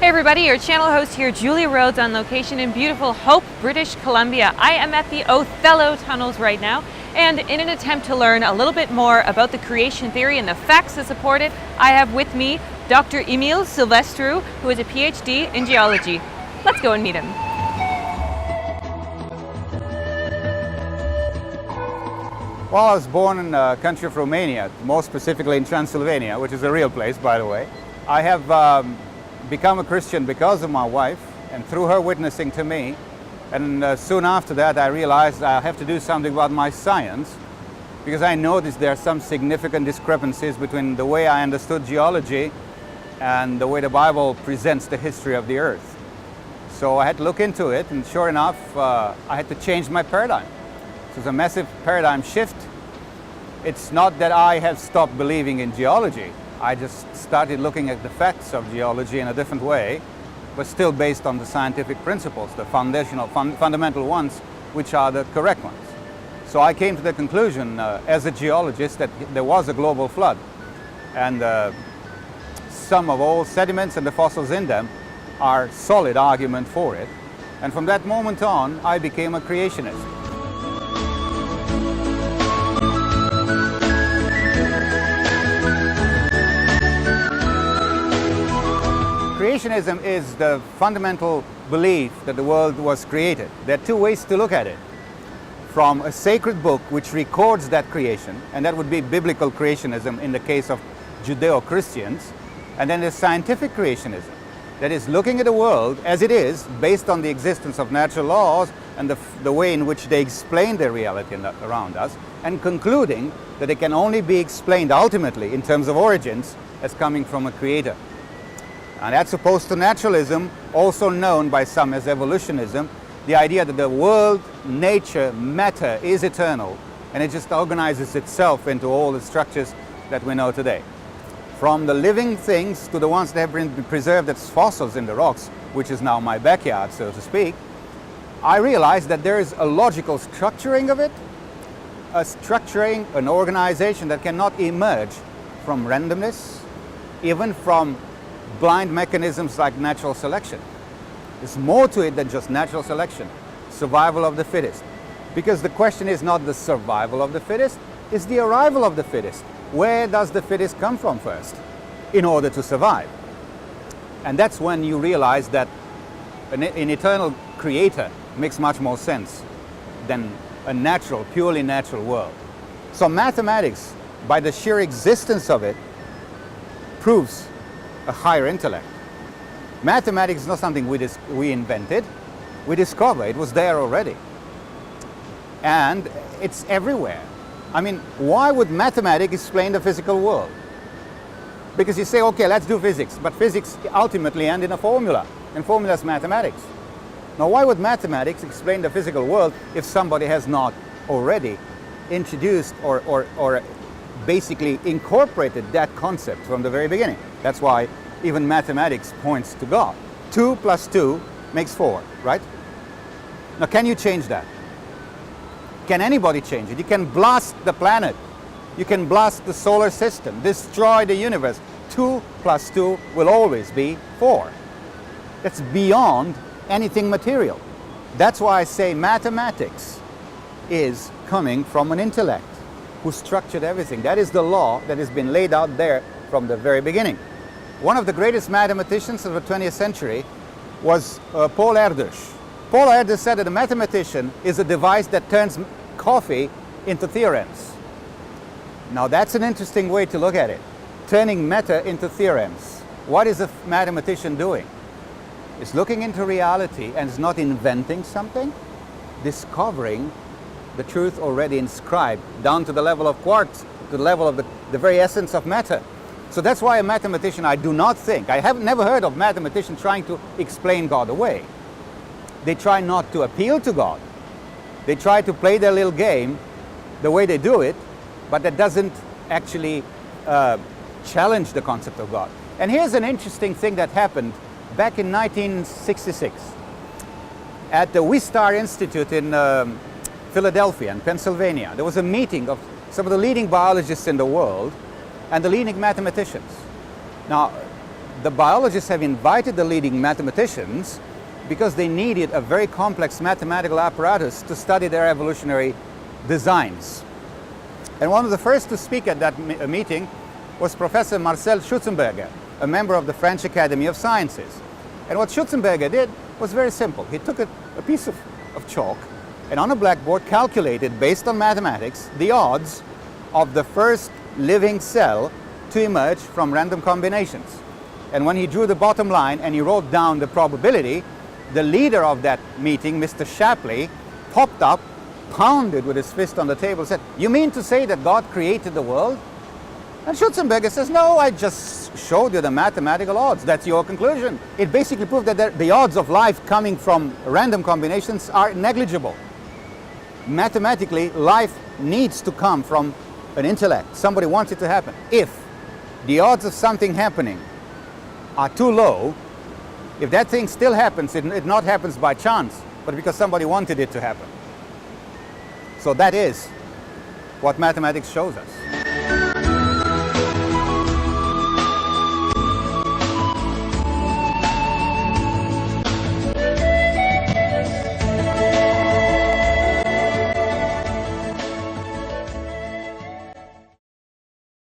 Hey everybody, your channel host here, Julia Rhodes, on location in beautiful Hope, British Columbia. I am at the Othello tunnels right now, and in an attempt to learn a little bit more about the creation theory and the facts that support it, I have with me Dr. Emil Silvestru, who is a PhD in geology. Let's go and meet him. Well, I was born in the country of Romania, more specifically in Transylvania, which is a real place, by the way. I have become a Christian because of my wife and through her witnessing to me. And soon after that, I realized I have to do something about my science, because I noticed there are some significant discrepancies between the way I understood geology and the way the Bible presents the history of the earth. So I had to look into it, and sure enough, I had to change my paradigm. So it's a massive paradigm shift. It's not that I have stopped believing in geology. I just started looking at the facts of geology in a different way, but still based on the scientific principles, the foundational, fundamental ones, which are the correct ones. So I came to the conclusion as a geologist that there was a global flood, and some of all sediments and the fossils in them are solid argument for it. And from that moment on, I became a creationist. Creationism is the fundamental belief that the world was created. There are two ways to look at it. From a sacred book which records that creation, and that would be biblical creationism in the case of Judeo-Christians, and then there's scientific creationism, that is looking at the world as it is based on the existence of natural laws and the way in which they explain their reality around us, and concluding that it can only be explained ultimately in terms of origins as coming from a creator. And that's opposed to naturalism, also known by some as evolutionism, the idea that the world, nature, matter is eternal, and it just organizes itself into all the structures that we know today. From the living things to the ones that have been preserved as fossils in the rocks, which is now my backyard, so to speak, I realized that there is a logical structuring of it, a structuring, an organization that cannot emerge from randomness, even from blind mechanisms like natural selection. There's more to it than just natural selection, survival of the fittest. Because the question is not the survival of the fittest, it's the arrival of the fittest. Where does the fittest come from first in order to survive? And that's when you realize that an eternal creator makes much more sense than a natural, purely natural world. So mathematics, by the sheer existence of it, proves a higher intellect. Mathematics is not something we invented, we discovered. It was there already. And it's everywhere. I mean, why would mathematics explain the physical world? Because you say, okay, let's do physics, but physics ultimately ends in a formula, and formula is mathematics. Now, why would mathematics explain the physical world if somebody has not already introduced or basically incorporated that concept from the very beginning? That's why even mathematics points to God. 2 plus 2 makes 4, right? Now, can you change that? Can anybody change it? You can blast the planet. You can blast the solar system, destroy the universe. 2 plus 2 will always be 4. That's beyond anything material. That's why I say mathematics is coming from an intellect who structured everything. That is the law that has been laid out there from the very beginning. One of the greatest mathematicians of the 20th century was Paul Erdős. Paul Erdős said that a mathematician is a device that turns coffee into theorems. Now that's an interesting way to look at it. Turning matter into theorems. What is a mathematician doing? It's looking into reality and is not inventing something, discovering the truth already inscribed down to the level of quarks, to the level of the very essence of matter. So that's why a mathematician, I do not think, I have never heard of mathematicians trying to explain God away. They try not to appeal to God. They try to play their little game the way they do it, but that doesn't actually challenge the concept of God. And here's an interesting thing that happened back in 1966 at the Wistar Institute in Philadelphia in Pennsylvania. There was a meeting of some of the leading biologists in the world and the leading mathematicians. Now, the biologists have invited the leading mathematicians because they needed a very complex mathematical apparatus to study their evolutionary designs. And one of the first to speak at that meeting was Professor Marcel Schutzenberger, a member of the French Academy of Sciences. And what Schutzenberger did was very simple. He took a piece of chalk and on a blackboard calculated, based on mathematics, the odds of the first living cell to emerge from random combinations. And when he drew the bottom line and he wrote down the probability, the leader of that meeting, Mr. Shapley, popped up, pounded with his fist on the table, said, "You mean to say that God created the world?" And Schutzenberger says, "No, I just showed you the mathematical odds. That's your conclusion." It basically proved that the odds of life coming from random combinations are negligible. Mathematically, life needs to come from an intellect. Somebody wants it to happen. If the odds of something happening are too low, if that thing still happens, it not happens by chance, but because somebody wanted it to happen. So that is what mathematics shows us.